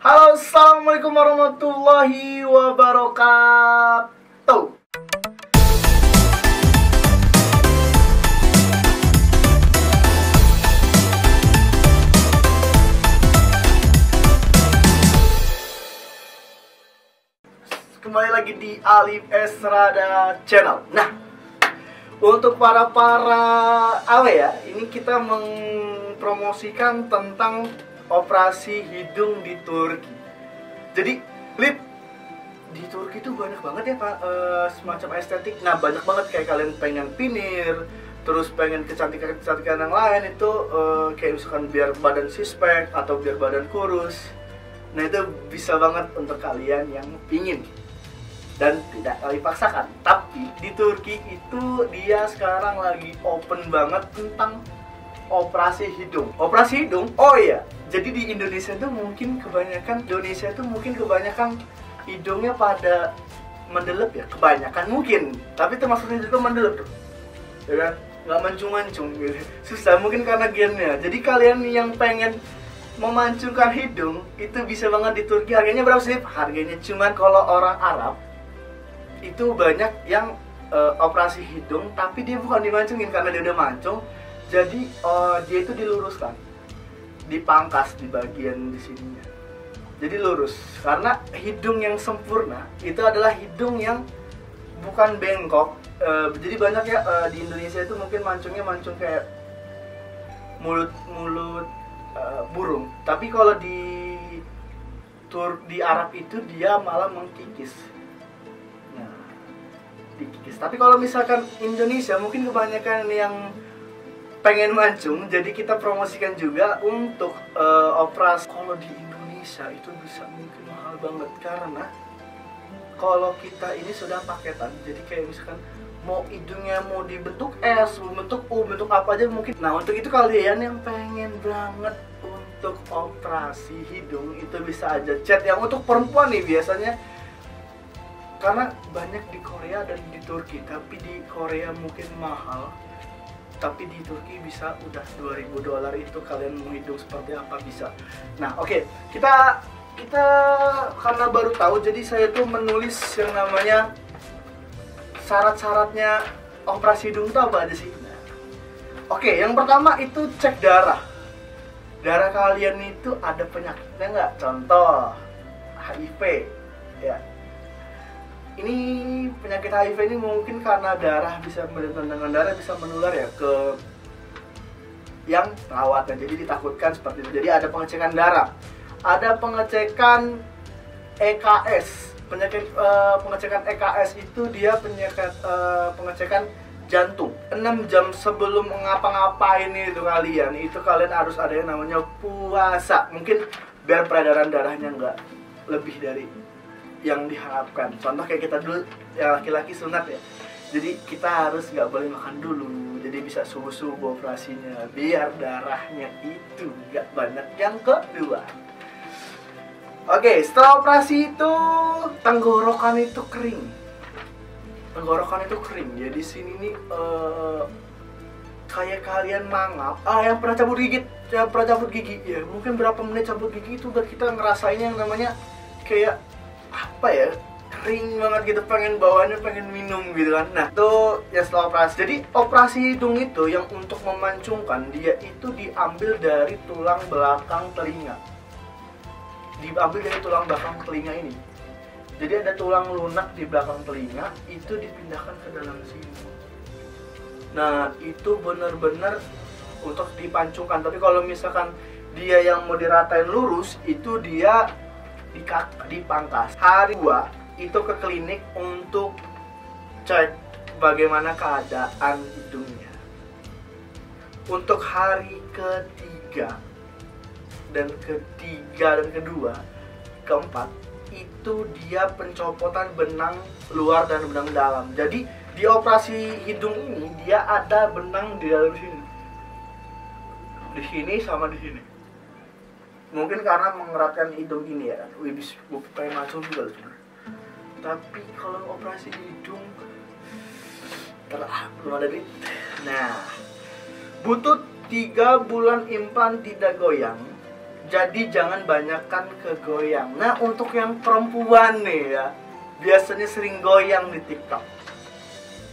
Halo, assalamualaikum warahmatullahi wabarakatuh. Kembali lagi di Alif Esrada Channel. Nah, untuk para ini kita mempromosikan tentang operasi hidung di Turki. Jadi, Lip, di Turki itu banyak banget ya Pak, semacam estetik. Nah, banyak banget kayak kalian pengen pinir, terus pengen kecantikan yang lain itu kayak misalkan biar badan six pack atau biar badan kurus. Nah, itu bisa banget untuk kalian yang pingin dan tidak dipaksakan. Tapi di Turki itu dia sekarang lagi open banget tentang operasi hidung. Operasi hidung? Oh iya. Jadi di Indonesia tuh mungkin kebanyakan hidungnya pada mendelep ya, kebanyakan mungkin. Tapi termasuk itu mendelep tuh. Ya kan? Nggak mancung-mancung gitu. Susah mungkin karena gennya. Jadi kalian yang pengen memancungkan hidung itu bisa banget di Turki. Harganya berapa sih? Harganya cuman kalau orang Arab itu banyak yang operasi hidung tapi dia bukan dimancungin karena dia udah mancung. Jadi dia itu diluruskan, dipangkas di bagian di sininya. Jadi lurus. Karena hidung yang sempurna itu adalah hidung yang bukan bengkok. Jadi banyak ya di Indonesia itu mungkin mancung kayak mulut burung. Tapi kalau di Arab itu dia malah mengkikis. Nah, dikikis. Tapi kalau misalkan Indonesia mungkin kebanyakan yang pengen mancung, jadi kita promosikan juga untuk operasi. Kalau di Indonesia itu bisa mungkin mahal banget karena kalau kita ini sudah paketan, jadi kayak misalkan mau hidungnya mau dibentuk S, bentuk U, bentuk apa aja mungkin. Nah, untuk itu kalian yang pengen banget untuk operasi hidung itu bisa aja chat. Yang untuk perempuan nih biasanya, karena banyak di Korea dan di Turki, tapi di Korea mungkin mahal. Tapi di Turki bisa udah $2.000 itu kalian mau hidung seperti apa bisa. Nah, oke. Kita karena baru tahu, jadi saya tuh menulis yang namanya syarat-syaratnya operasi hidung itu apa aja sih? Nah, oke, yang pertama itu cek darah. Darah kalian itu ada penyakitnya nggak? Contoh HIV, ya. Ini penyakit HIV ini mungkin karena darah bisa dengan darah bisa menular ya ke yang perawatnya, jadi ditakutkan seperti itu. Jadi ada pengecekan darah, ada pengecekan EKS. Pengecekan EKS itu dia pengecekan jantung. 6 jam sebelum ngapa-ngapain itu kalian harus ada yang namanya puasa. Mungkin biar peredaran darahnya nggak lebih dari yang diharapkan. Contoh kayak kita dulu ya, laki-laki sunat ya, jadi kita harus nggak boleh makan dulu, jadi bisa subuh operasinya biar darahnya itu nggak banyak. Yang kedua, oke, setelah operasi itu tenggorokan itu kering. Ya di sini nih kayak kalian mangap, yang pernah cabut gigi ya, mungkin berapa menit cabut gigi itu udah kita ngerasain yang namanya kayak apa ya, kering banget gitu, pengen bawaannya pengen minum gitu kan. Nah, itu ya setelah operasi. Jadi operasi hidung itu yang untuk memancungkan, dia itu diambil dari tulang belakang telinga. Ini. Jadi ada tulang lunak di belakang telinga, itu dipindahkan ke dalam sini. Nah, itu benar-benar untuk dipancungkan. Tapi kalau misalkan dia yang mau diratain lurus, itu dia dipangkas. Hari 2 itu ke klinik untuk cek bagaimana keadaan hidungnya. Untuk hari ketiga dan kedua, keempat itu dia pencopotan benang luar dan benang dalam. Jadi di operasi hidung ini dia ada benang di dalam sini. Di sini sama di sini. Mungkin karena mengeratkan hidung ini ya, gue pengen masuk juga loh. Tapi kalau operasi hidung belum ada duit. Nah, butuh 3 bulan implan tidak goyang. Jadi jangan banyakkan kegoyang. Nah, untuk yang perempuan nih ya, biasanya sering goyang di TikTok.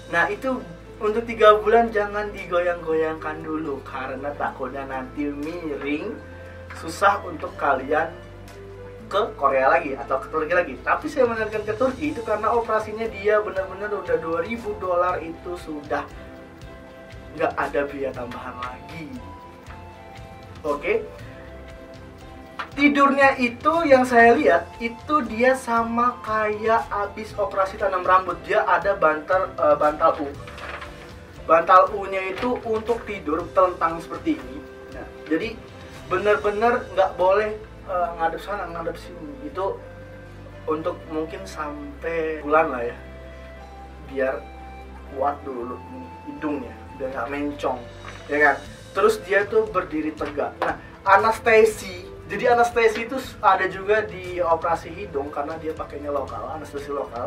Nah, itu untuk 3 bulan jangan digoyang-goyangkan dulu, karena takutnya nanti miring, susah untuk kalian ke Korea lagi atau ke Turki lagi. Tapi saya menyarankan ke Turki itu karena operasinya dia benar-benar udah $2.000 itu sudah nggak ada biaya tambahan lagi. Oke. Tidurnya itu yang saya lihat itu dia sama kayak abis operasi tanam rambut. Dia ada bantal U. Bantal U-nya itu untuk tidur telentang seperti ini. Nah, jadi benar-benar nggak boleh ngadep sana, ngadep sini. Itu untuk mungkin sampai bulan lah ya, biar kuat dulu hidungnya, biar nggak mencong, ya kan. Terus dia tuh berdiri tegak. Nah, anestesi. Jadi anestesi itu ada juga di operasi hidung karena dia pakainya lokal, anestesi lokal.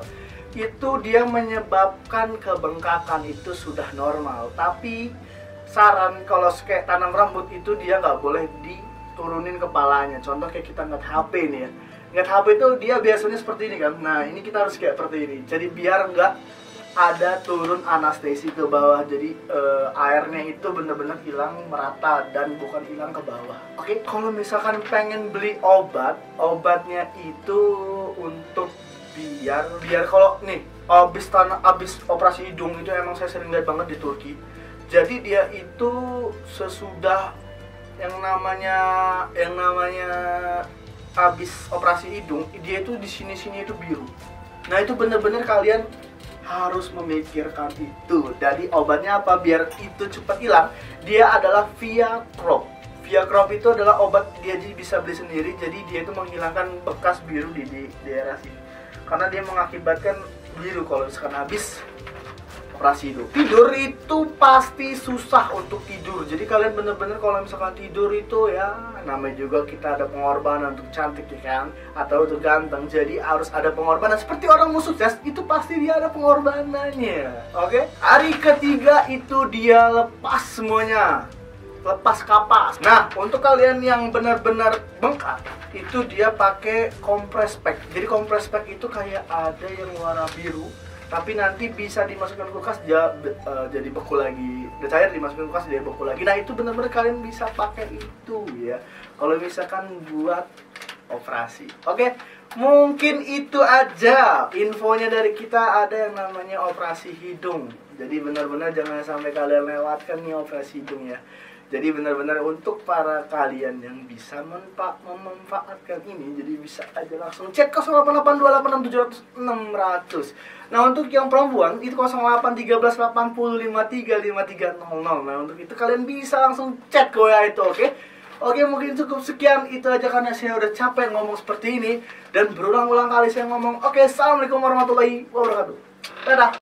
Itu dia menyebabkan kebengkakan, itu sudah normal. Tapi saran kalau kayak tanam rambut itu dia nggak boleh diturunin kepalanya. Contoh kayak kita ngeliat HP nih ya. Ngeliat HP itu dia biasanya seperti ini kan. Nah, ini kita harus kayak seperti ini. Jadi biar nggak ada turun anestesi ke bawah. Jadi airnya itu bener-bener hilang merata dan bukan hilang ke bawah. Oke, kalau misalkan pengen beli obatnya itu untuk biar kalau nih abis operasi hidung itu emang saya sering lihat banget di Turki. Jadi dia itu sesudah yang namanya abis operasi hidung, dia itu di sini itu biru. Nah, itu bener-bener kalian harus memikirkan itu. Jadi obatnya apa biar itu cepat hilang? Dia adalah Viacrop. Viacrop itu adalah obat dia bisa beli sendiri. Jadi dia itu menghilangkan bekas biru di daerah sini. Karena dia mengakibatkan biru kalau misalkan habis operasi itu. Tidur itu pasti susah untuk tidur. Jadi kalian bener-bener kalau misalkan tidur itu ya, namanya juga kita ada pengorbanan untuk cantik ya kan, atau untuk ganteng. Jadi harus ada pengorbanan. Seperti orang mau sukses itu pasti dia ada pengorbanannya. Oke? Hari ketiga itu dia lepas semuanya. Lepas kapas. Nah, untuk kalian yang benar-benar bengkak, itu dia pakai kompres pack. Jadi kompres pack itu kayak ada yang warna biru, tapi nanti bisa dimasukkan kulkas dia jadi beku lagi. Udah cair dimasukkan kulkas dia beku lagi. Nah, itu benar-benar kalian bisa pakai itu ya. Kalau misalkan buat operasi. Oke, mungkin itu aja infonya dari kita. Ada yang namanya operasi hidung. Jadi benar-benar jangan sampai kalian lewatkan nih operasi hidung ya. Jadi benar-benar untuk para kalian yang bisa memanfaatkan ini, jadi bisa aja langsung chat 088286700600. Nah, untuk yang perempuan itu 081380535300. Nah, untuk itu kalian bisa langsung chat ke WA itu, oke? Oke, mungkin cukup sekian itu aja karena saya udah capek ngomong seperti ini dan berulang-ulang kali saya ngomong. Oke, assalamualaikum warahmatullahi wabarakatuh. Dadah.